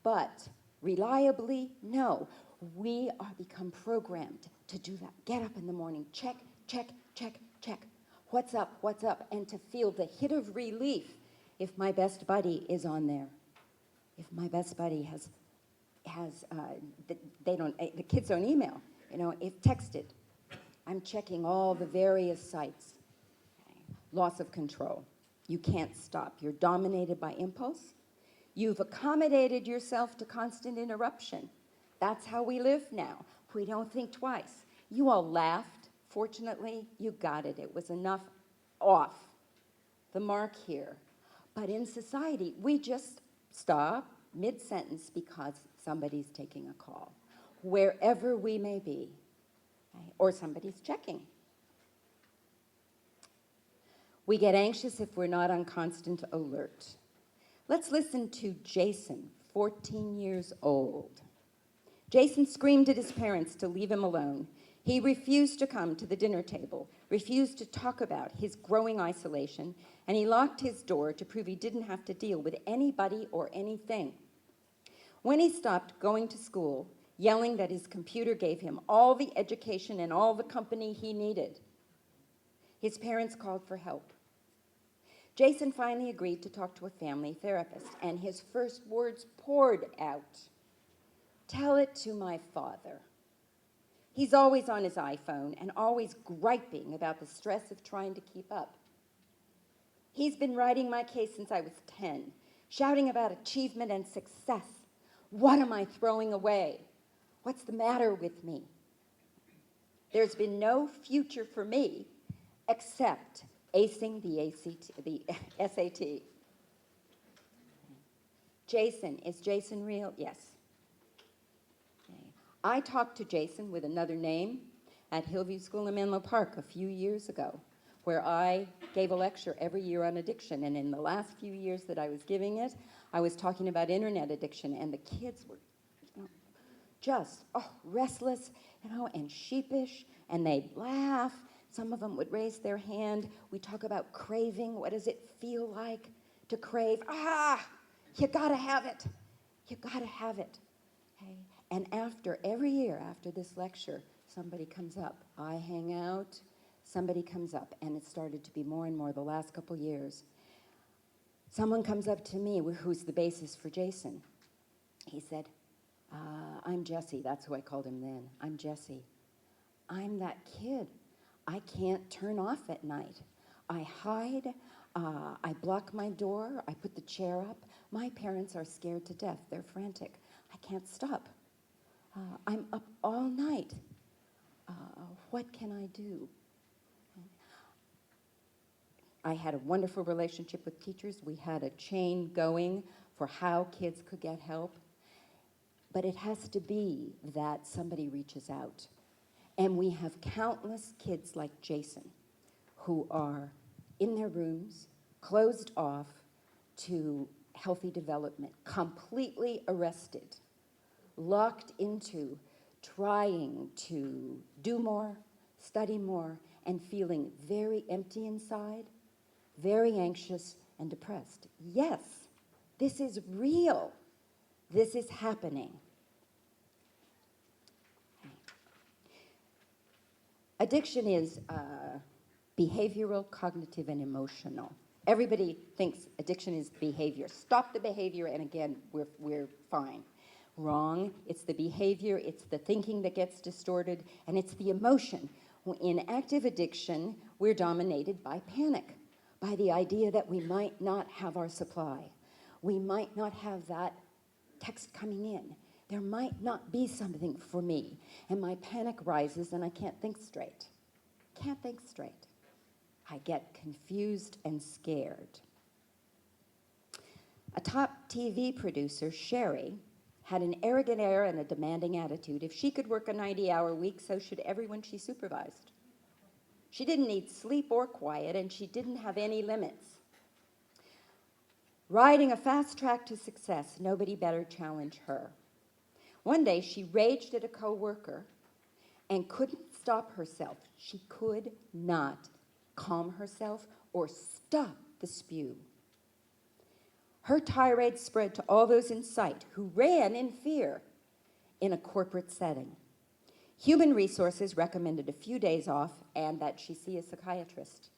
But reliably, no. We are become programmed to do that. Get up in the morning, check, check, check, check. What's up, what's up? And to feel the hit of relief if my best buddy is on there. If my best buddy the kids don't email, if texted. I'm checking all the various sites. Okay. Loss of control. You can't stop. You're dominated by impulse. You've accommodated yourself to constant interruption. That's how we live now. We don't think twice. You all laughed. Fortunately, you got it. It was enough off the mark here. But in society, we just stop mid-sentence because somebody's taking a call, wherever we may be, okay? Or somebody's checking. We get anxious if we're not on constant alert. Let's listen to Jason, 14 years old. Jason screamed at his parents to leave him alone. He refused to come to the dinner table, refused to talk about his growing isolation, and he locked his door to prove he didn't have to deal with anybody or anything. When he stopped going to school, yelling that his computer gave him all the education and all the company he needed, his parents called for help. Jason finally agreed to talk to a family therapist, and his first words poured out. Tell it to my father. He's always on his iPhone and always griping about the stress of trying to keep up. He's been writing my case since I was 10, shouting about achievement and success. What am I throwing away? What's the matter with me? There's been no future for me except acing the SAT. Jason, is Jason real? Yes. Okay. I talked to Jason with another name at Hillview School in Menlo Park a few years ago, where I gave a lecture every year on addiction. And in the last few years that I was giving it, I was talking about internet addiction, and the kids were just restless, and sheepish, and they'd laugh. Some of them would raise their hand. We talk about craving. What does it feel like to crave? You gotta have it. You gotta have it. Okay? And every year after this lecture, somebody comes up. I hang out. somebody comes up, and it started to be more and more the last couple years. Someone comes up to me, who's the basis for Jason. He said, I'm Jesse. That's who I called him then. I'm Jesse. I'm that kid. I can't turn off at night. I hide. I block my door. I put the chair up. My parents are scared to death. They're frantic. I can't stop. I'm up all night. What can I do? I had a wonderful relationship with teachers. We had a chain going for how kids could get help. But it has to be that somebody reaches out. And we have countless kids like Jason who are in their rooms, closed off to healthy development, completely arrested, locked into trying to do more, study more, and feeling very empty inside, very anxious and depressed. Yes, this is real. This is happening. Addiction is behavioral, cognitive, and emotional. Everybody thinks addiction is behavior. Stop the behavior, and again, we're fine. Wrong. It's the behavior, it's the thinking that gets distorted, and it's the emotion. In active addiction, we're dominated by panic, by the idea that we might not have our supply. We might not have that text coming in. There might not be something for me. And my panic rises and I can't think straight. Can't think straight. I get confused and scared. A top TV producer, Sherry, had an arrogant air and a demanding attitude. If she could work a 90-hour week, so should everyone she supervised. She didn't need sleep or quiet, and she didn't have any limits. Riding a fast track to success, nobody better challenge her. One day, she raged at a coworker and couldn't stop herself. She could not calm herself or stop the spew. Her tirade spread to all those in sight who ran in fear in a corporate setting. Human Resources recommended a few days off and that she see a psychiatrist.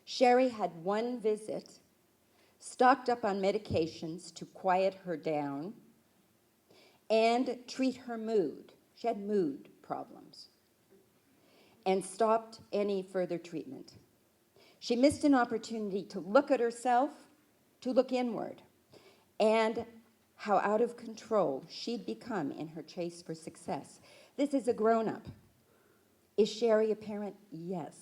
Sherry had one visit, stocked up on medications to quiet her down and treat her mood. She had mood problems, and stopped any further treatment. She missed an opportunity to look at herself, to look inward, and how out of control she'd become in her chase for success. This is a grown-up. Is Sherry a parent? Yes.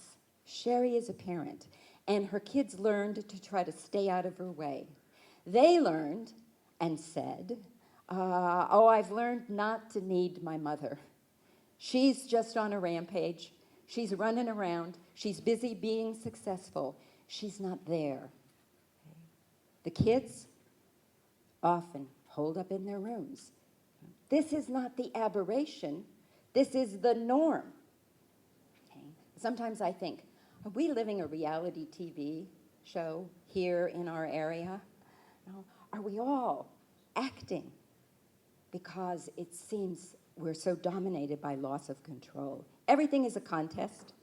Sherry is a parent, and her kids learned to try to stay out of her way. They learned and said, I've learned not to need my mother. She's just on a rampage. She's running around. She's busy being successful. She's not there. The kids often holed up in their rooms. This is not the aberration. This is the norm. Okay? Sometimes I think, are we living a reality TV show here in our area? No. Are we all acting because it seems we're so dominated by loss of control? Everything is a contest.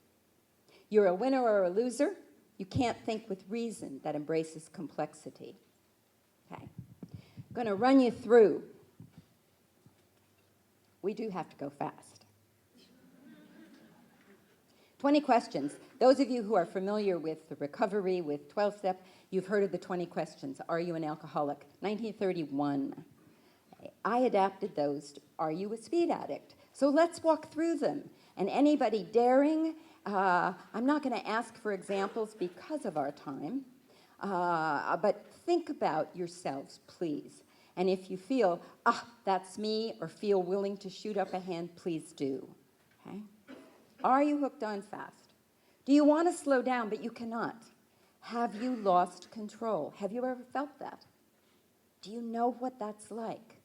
You're a winner or a loser. You can't think with reason that embraces complexity. Okay. I'm going to run you through. We do have to go fast. 20 questions. Those of you who are familiar with the recovery, with 12-step, you've heard of the 20 questions. Are you an alcoholic? 1931. I adapted those to, are you a speed addict? So let's walk through them. And anybody daring, I'm not going to ask for examples because of our time, but think about yourselves, please. And if you feel, that's me, or feel willing to shoot up a hand, please do. Okay? Are you hooked on fast? Do you want to slow down, but you cannot? Have you lost control? Have you ever felt that? Do you know what that's like?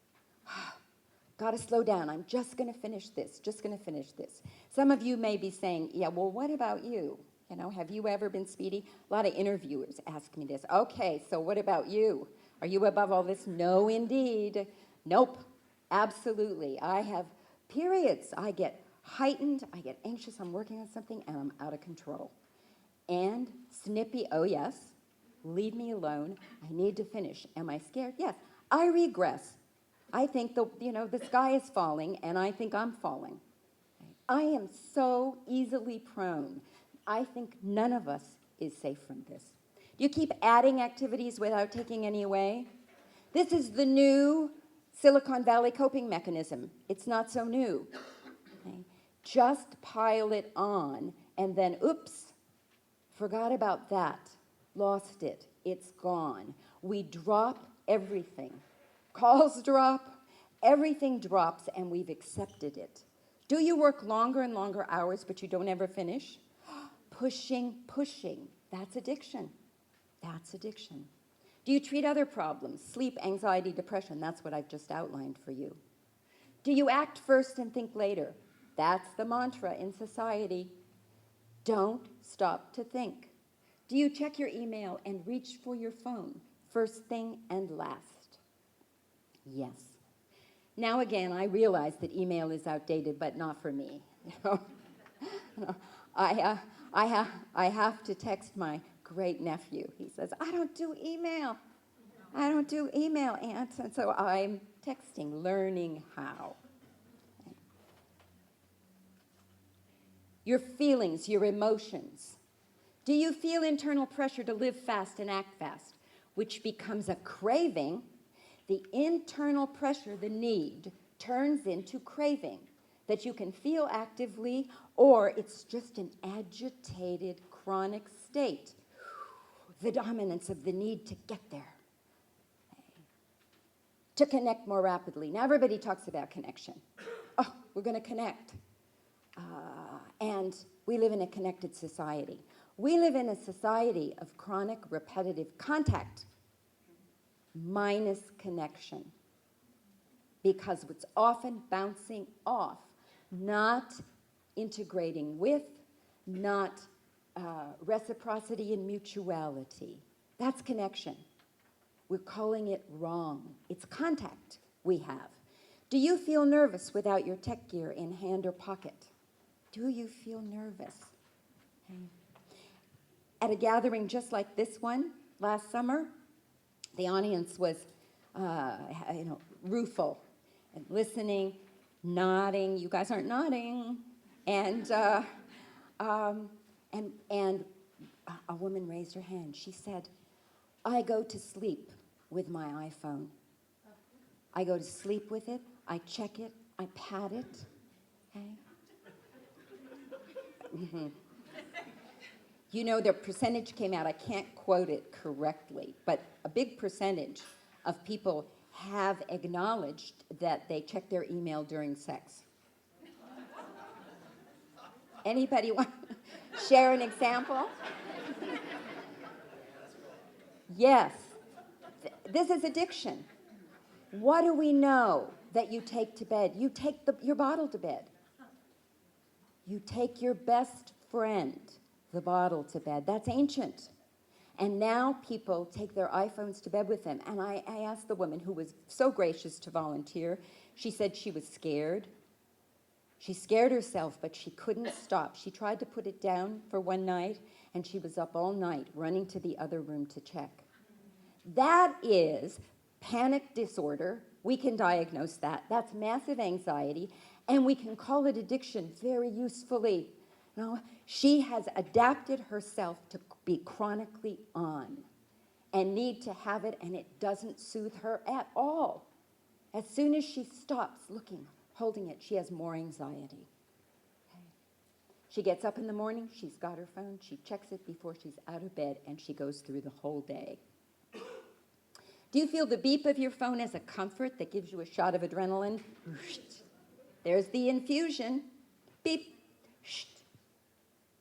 Got to slow down. I'm just going to finish this, just going to finish this. Some of you may be saying, yeah, well, what about you? You know, have you ever been speedy? A lot of interviewers ask me this. Okay, so what about you? Are you above all this? No, indeed. Nope, absolutely. I have periods. I get Heightened, I get anxious, I'm working on something, and I'm out of control. And snippy, oh yes, leave me alone, I need to finish. Am I scared? Yes. I regress. I think the sky is falling, and I think I'm falling. I am so easily prone. I think none of us is safe from this. You keep adding activities without taking any away. This is the new Silicon Valley coping mechanism. It's not so new. Okay? Just pile it on, and then, oops, forgot about that, lost it, it's gone. We drop everything. Calls drop, everything drops, and we've accepted it. Do you work longer and longer hours, but you don't ever finish? Pushing, that's addiction. That's addiction. Do you treat other problems, sleep, anxiety, depression? That's what I've just outlined for you. Do you act first and think later? That's the mantra in society. Don't stop to think. Do you check your email and reach for your phone, first thing and last? Yes. Now again, I realize that email is outdated, but not for me. I have to text my great nephew. He says, I don't do email, Aunt. And so I'm texting, learning how. Your feelings, your emotions. Do you feel internal pressure to live fast and act fast, which becomes a craving? The internal pressure, the need, turns into craving that you can feel actively, or it's just an agitated, chronic state. The dominance of the need to get there, to connect more rapidly. Now everybody talks about connection. Oh, we're going to connect. And we live in a connected society. We live in a society of chronic, repetitive contact minus connection, because it's often bouncing off, not integrating with, not reciprocity and mutuality. That's connection. We're calling it wrong. It's contact we have. Do you feel nervous without your tech gear in hand or pocket? Do you feel nervous? Okay. At a gathering just like this one last summer, the audience was, rueful and listening, nodding. You guys aren't nodding, and a woman raised her hand. She said, "I go to sleep with my iPhone. I go to sleep with it. I check it. I pat it." Okay. Mm-hmm. You know, the percentage came out, I can't quote it correctly, but a big percentage of people have acknowledged that they check their email during sex. Anybody want to share an example? Yes. This is addiction. What do we know that you take to bed? You take your bottle to bed. You take your best friend, the bottle, to bed. That's ancient. And now people take their iPhones to bed with them. And I asked the woman, who was so gracious to volunteer, she said she was scared. She scared herself, but she couldn't stop. She tried to put it down for one night, and she was up all night running to the other room to check. That is panic disorder. We can diagnose that. That's massive anxiety, and we can call it addiction very usefully. No, she has adapted herself to be chronically on and need to have it, and it doesn't soothe her at all. As soon as she stops looking, holding it, she has more anxiety. Okay. She gets up in the morning, she's got her phone, she checks it before she's out of bed, and she goes through the whole day. Do you feel the beep of your phone as a comfort that gives you a shot of adrenaline? There's the infusion. Beep.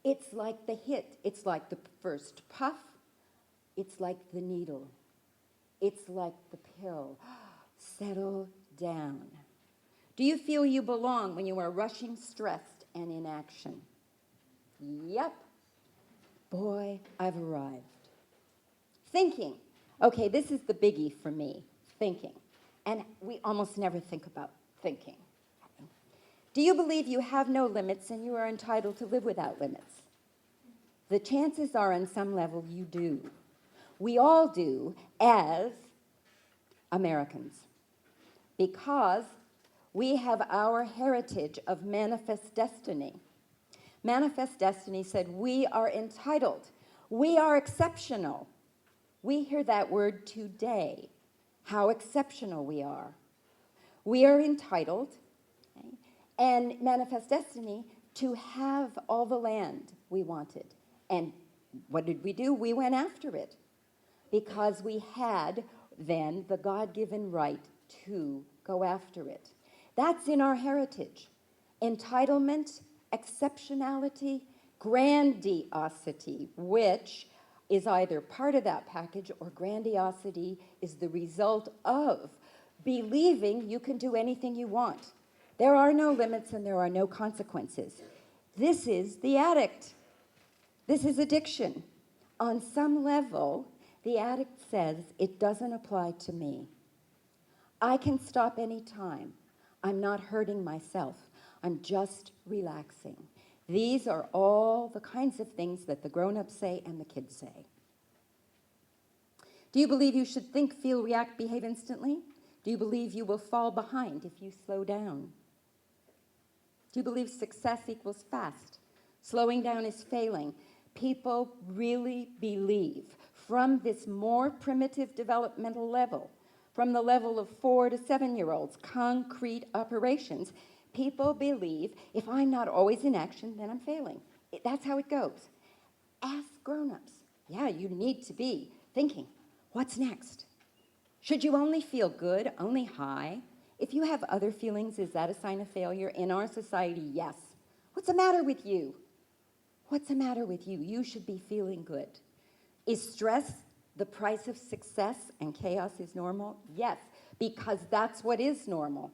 It's like the hit. It's like the first puff. It's like the needle. It's like the pill. Settle down. Do you feel you belong when you are rushing, stressed, and in action? Yep. Boy, I've arrived. Thinking. Okay, this is the biggie for me, thinking. And we almost never think about thinking. Do you believe you have no limits and you are entitled to live without limits? The chances are, on some level, you do. We all do as Americans, because we have our heritage of manifest destiny. Manifest destiny said we are entitled. We are exceptional. We hear that word today, how exceptional we are. We are entitled, okay, and manifest destiny to have all the land we wanted. And what did we do? We went after it because we had then the God-given right to go after it. That's in our heritage. Entitlement, exceptionality, grandiosity, which is either part of that package, or grandiosity is the result of believing you can do anything you want. There are no limits and there are no consequences. This is the addict. This is addiction. On some level, the addict says, it doesn't apply to me. I can stop any time. I'm not hurting myself. I'm just relaxing. These are all the kinds of things that the grown-ups say and the kids say. Do you believe you should think, feel, react, behave instantly? Do you believe you will fall behind if you slow down? Do you believe success equals fast? Slowing down is failing. People really believe, from this more primitive developmental level, from the level of 4 to 7-year-olds, concrete operations, people believe if I'm not always in action, then I'm failing. That's how it goes. Ask grown-ups. Yeah, you need to be thinking, what's next? Should you only feel good, only high? If you have other feelings, is that a sign of failure? In our society, yes. What's the matter with you? What's the matter with you? You should be feeling good. Is stress the price of success and chaos is normal? Yes, because that's what is normal.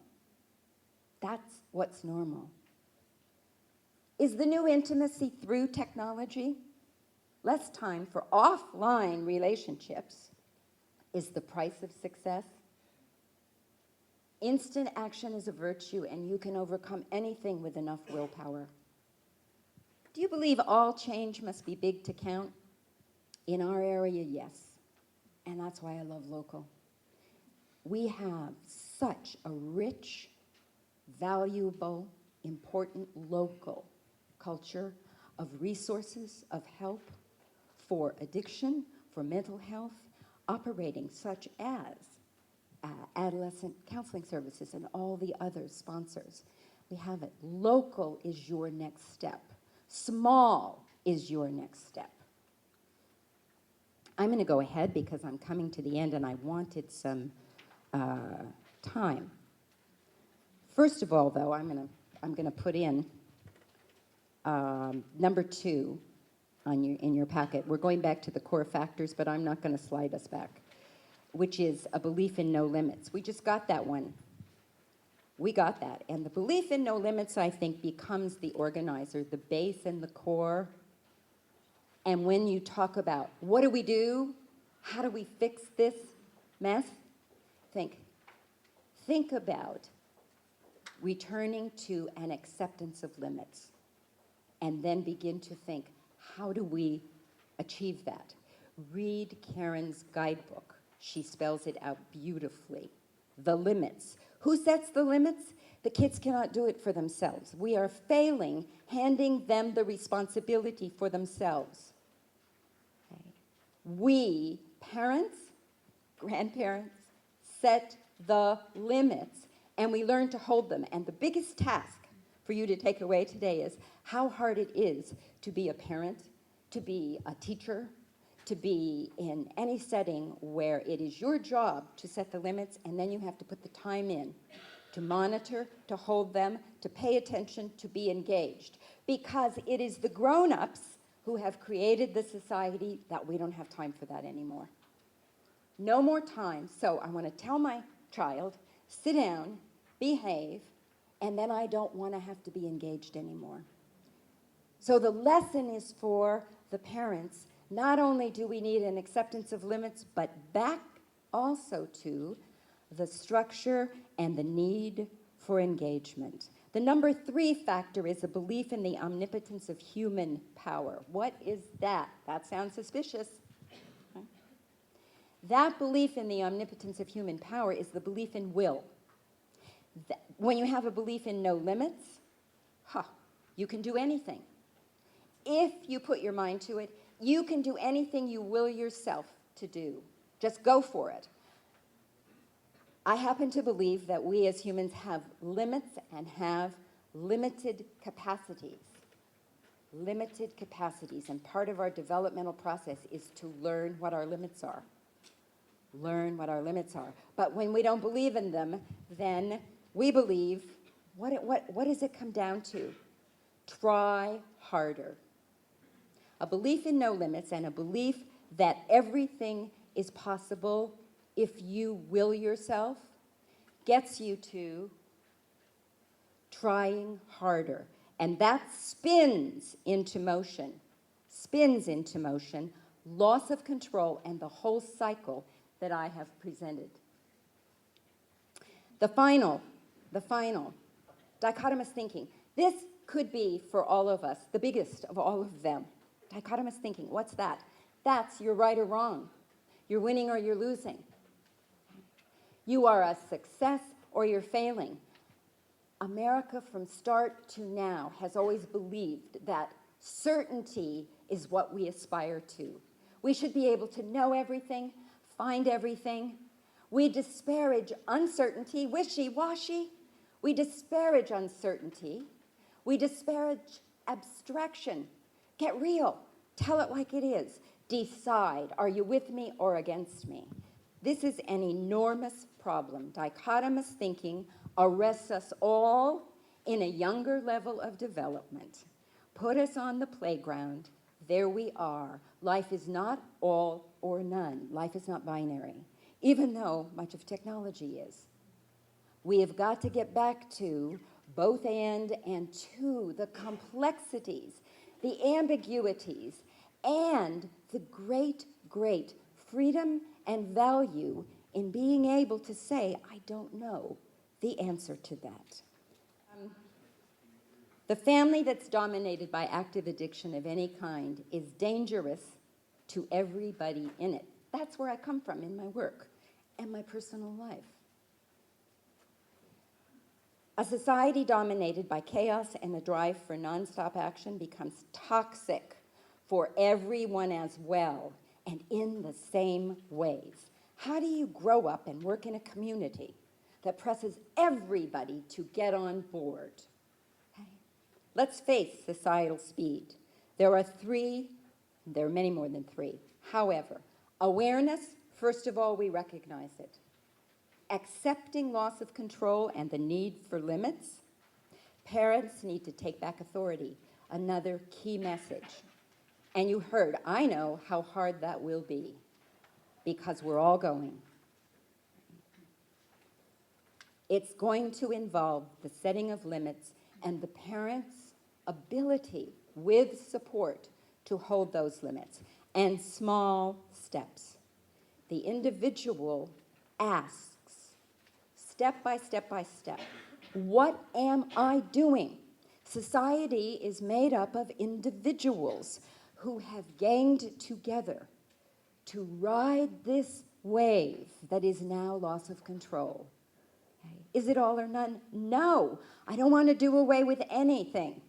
That's what's normal. Is the new intimacy through technology? Less time for offline relationships is the price of success. Instant action is a virtue, and you can overcome anything with enough willpower. Do you believe all change must be big to count? In our area, yes. And that's why I love local. We have such a rich, valuable, important local culture of resources, of help for addiction, for mental health, operating such as adolescent counseling services and all the other sponsors. We have it. Local is your next step. Small is your next step. I'm going to go ahead because I'm coming to the end and I wanted some time. First of all, though, I'm going to put in number 2 in your packet. We're going back to the core factors, but I'm not going to slide us back, which is a belief in no limits. We just got that one. We got that. And the belief in no limits, I think, becomes the organizer, the base and the core. And when you talk about what do we do, how do we fix this mess, think about returning to an acceptance of limits, and then begin to think, how do we achieve that? Read Karen's guidebook. She spells it out beautifully. The limits. Who sets the limits? The kids cannot do it for themselves. We are failing handing them the responsibility for themselves. Okay. We, parents, grandparents, set the limits, and we learn to hold them. And the biggest task for you to take away today is how hard it is to be a parent, to be a teacher, to be in any setting where it is your job to set the limits, and then you have to put the time in to monitor, to hold them, to pay attention, to be engaged. Because it is the grown-ups who have created the society that we don't have time for that anymore. No more time. So I want to tell my child, sit down, behave, and then I don't want to have to be engaged anymore. So the lesson is for the parents. Not only do we need an acceptance of limits, but back also to the structure and the need for engagement. The The number 3 factor is a belief in the omnipotence of human power. What is that? That sounds suspicious. That belief in the omnipotence of human power is the belief in will. When you have a belief in no limits, you can do anything. If you put your mind to it, you can do anything you will yourself to do. Just go for it. I happen to believe that we as humans have limits and have limited capacities. Limited capacities. And part of our developmental process is to learn what our limits are. Learn what our limits are. But when we don't believe in them, then we believe, what does it come down to? Try harder. A belief in no limits and a belief that everything is possible if you will yourself gets you to trying harder. And that spins into motion, loss of control, and the whole cycle that I have presented. The final, dichotomous thinking. This could be, for all of us, the biggest of all of them. Dichotomous thinking, what's that? That's you're right or wrong. You're winning or you're losing. You are a success or you're failing. America from start to now has always believed that certainty is what we aspire to. We should be able to know everything, find everything. We disparage uncertainty, wishy-washy. We disparage uncertainty. We disparage abstraction. Get real. Tell it like it is. Decide, are you with me or against me? This is an enormous problem. Dichotomous thinking arrests us all in a younger level of development. Put us on the playground. There we are. Life is not all or none. Life is not binary, even though much of technology is. We have got to get back to both and to the complexities, the ambiguities, and the great, great freedom and value in being able to say, I don't know the answer to that. The family that's dominated by active addiction of any kind is dangerous to everybody in it. That's where I come from in my work and my personal life. A society dominated by chaos and a drive for nonstop action becomes toxic for everyone as well, and in the same ways. How do you grow up and work in a community that presses everybody to get on board? Okay. Let's face societal speed. There are many more than 3. However, awareness, first of all, we recognize it. Accepting loss of control and the need for limits. Parents need to take back authority, another key message. And you heard, I know how hard that will be because we're all going. It's going to involve the setting of limits and the parents' ability with support to hold those limits and small steps. The individual asks, step by step by step, what am I doing? Society is made up of individuals who have ganged together to ride this wave that is now loss of control. Okay. Is it all or none? No. I don't want to do away with anything.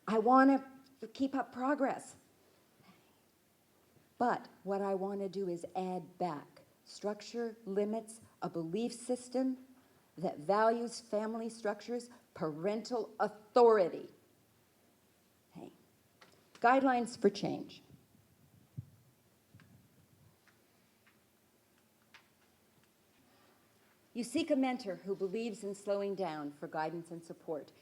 I want to keep up progress. But what I want to do is add back structure, limits, a belief system that values family structures, parental authority. Guidelines for change. You seek a mentor who believes in slowing down for guidance and support.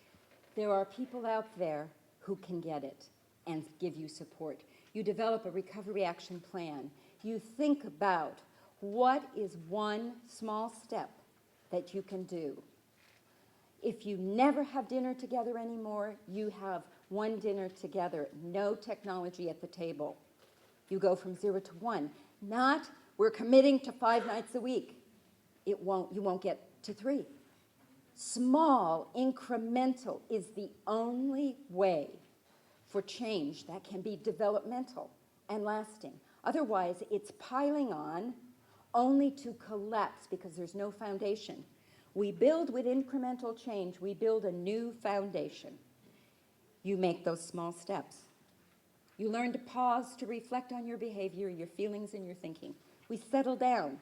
There are people out there who can get it and give you support. You develop a recovery action plan. You think about what is one small step that you can do. If you never have dinner together anymore, you have one dinner together, no technology at the table. You go from 0 to 1. Not, we're committing to 5 nights a week. You won't get to 3. Small, incremental is the only way for change that can be developmental and lasting. Otherwise, it's piling on only to collapse because there's no foundation. We build with incremental change, we build a new foundation. You make those small steps. You learn to pause, to reflect on your behavior, your feelings, and your thinking. We settle down.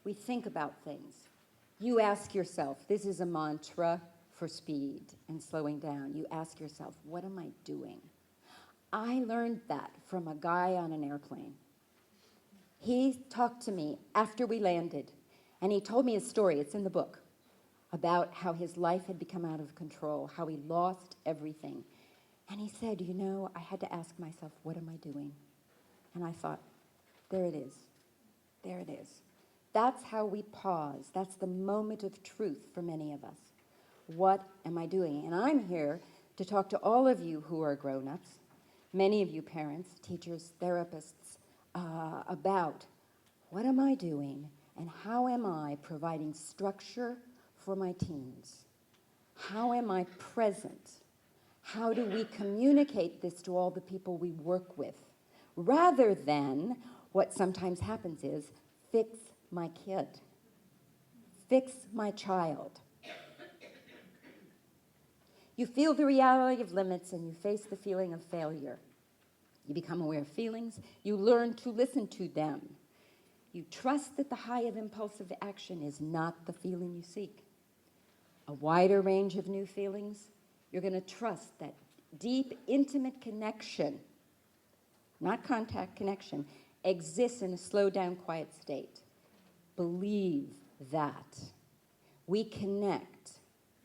We think about things. You ask yourself, this is a mantra for speed and slowing down. You ask yourself, what am I doing? I learned that from a guy on an airplane. He talked to me after we landed, and he told me a story, it's in the book, about how his life had become out of control, how he lost everything. And he said, you know, I had to ask myself, what am I doing? And I thought, there it is. There it is. That's how we pause. That's the moment of truth for many of us. What am I doing? And I'm here to talk to all of you who are grown-ups, many of you parents, teachers, therapists, about what am I doing and how am I providing structure for my teens? How am I present? How do we communicate this to all the people we work with? Rather than what sometimes happens is, fix my kid, fix my child. You feel the reality of limits and you face the feeling of failure. You become aware of feelings. You learn to listen to them. You trust that the high of impulsive action is not the feeling you seek. A wider range of new feelings. You're going to trust that deep, intimate connection, not contact, connection, exists in a slow down, quiet state. Believe that. We connect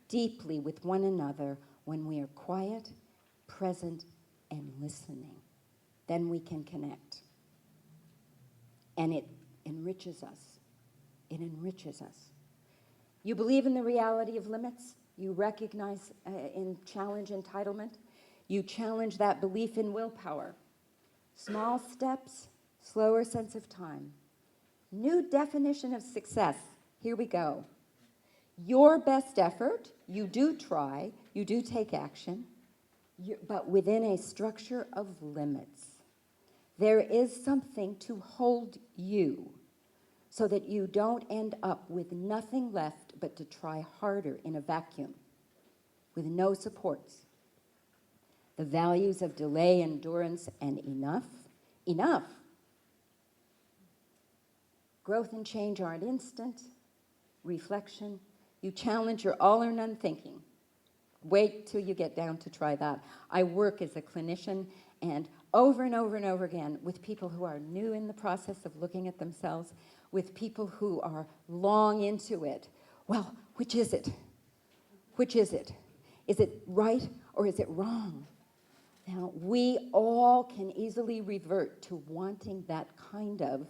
deeply with one another when we are quiet, present, and listening. Then we can connect. And it enriches us. It enriches us. You believe in the reality of limits. You recognize and challenge entitlement. You challenge that belief in willpower. Small steps, slower sense of time. New definition of success. Here we go. Your best effort, you do try, you do take action, but within a structure of limits. There is something to hold you so that you don't end up with nothing left but to try harder in a vacuum with no supports. The values of delay, endurance, and enough. Enough. Growth and change aren't instant. Reflection. You challenge your all or none thinking. Wait till you get down to try that. I work as a clinician and over and over and over again with people who are new in the process of looking at themselves, with people who are long into it. Well, which is it? Which is it? Is it right or is it wrong? Now, we all can easily revert to wanting that kind of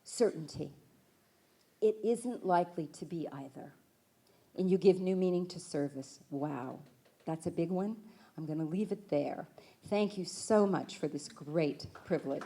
certainty. It isn't likely to be either. And you give new meaning to service. Wow, that's a big one. I'm going to leave it there. Thank you so much for this great privilege.